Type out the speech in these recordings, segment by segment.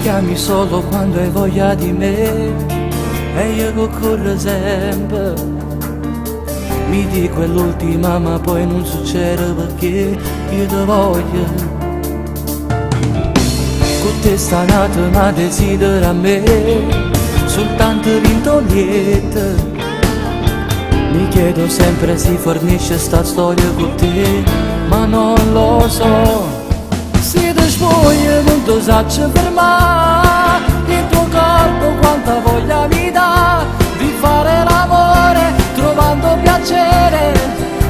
chiami solo quando hai voglia di me e io che corro sempre. Mi dico è l'ultima ma poi non succede perché io ti voglio. Con te sta nata ma desidera a me soltanto vintogliette. Mi chiedo sempre se fornisce sta storia con te, ma non lo so. Se ti spogli non ti saccio fermare, il tuo corpo quanta voglia mi dà di fare l'amore trovando piacere,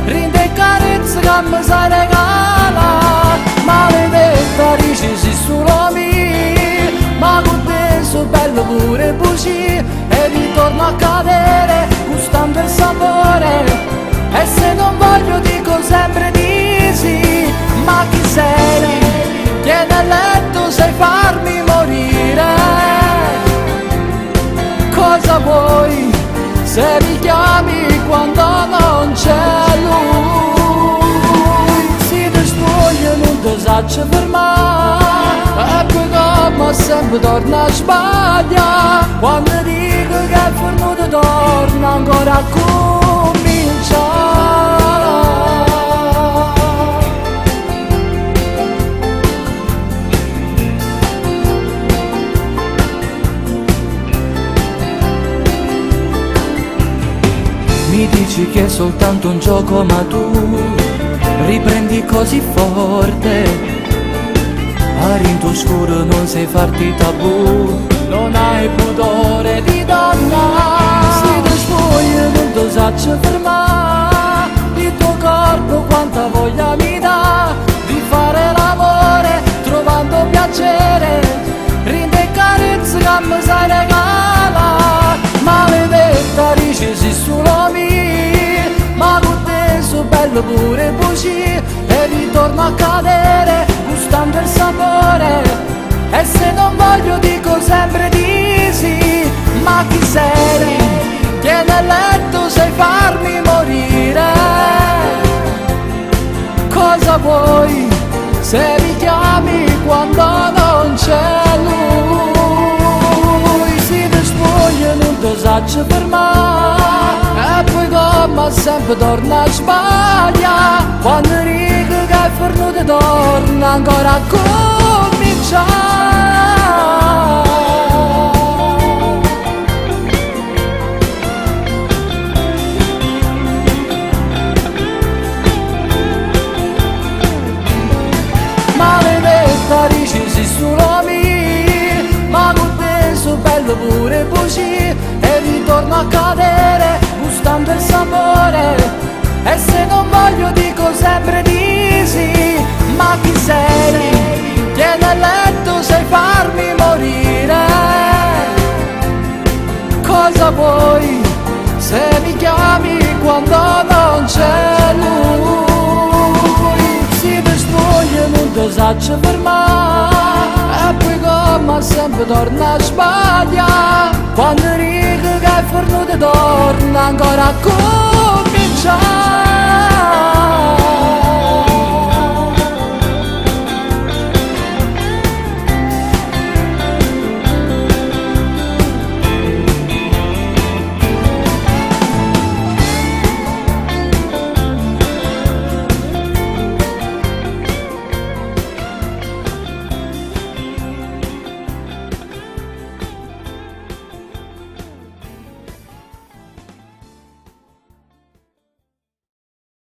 rinde e carezze che mi sai regala. Maledetta dici sì solo me, ma con te so bello pure bugie e ritorno a cadere gustando il sapore. E se non voglio dico sempre di sì, ma chi sei? Vieni a letto, sai farmi morire. Cosa vuoi se mi chiami quando non c'è lui? Se ti spogli non ti saccio fermare, e poi come sempre torna a sbagliare. Quando dico che è fornuto torna ancora a cominciare. Mi dici che è soltanto un gioco ma tu riprendi così forte. A rinto scuro non sai farti tabù, non hai pudore di donna. Se ti spogli non ti saccio fermare, il tuo corpo quanta voglia mi dà di fare l'amore trovando piacere, rinde e carezze che mi sai regala. Maledetta dici sì solo me, ma con te so bello pure bugie e ritorno a cadere gustando il sapore. E se non voglio dico sempre di sì, ma chi sei? Vieni a letto, sai farmi morire. Cosa vuoi se mi chiami quando non c'è lui? Se ti spogli non ti saccio fermare, e poi come sempre torna a sbagliare. Quando dico che è fornuto torna ancora a cominciare. Maledetta dici sì solo me, ma con te so bello pure bugie e ritorno a cadere gustando il sapore. E se non voglio dico sempre di sì, ma chi sei? Vieni a letto, sai farmi morire. Cosa vuoi se mi chiami quando non c'è lui? Se ti spogli non ti saccio fermare, e poi come sempre torna a sbagliare. Quando dico che è fornuto torna ancora a cominciare.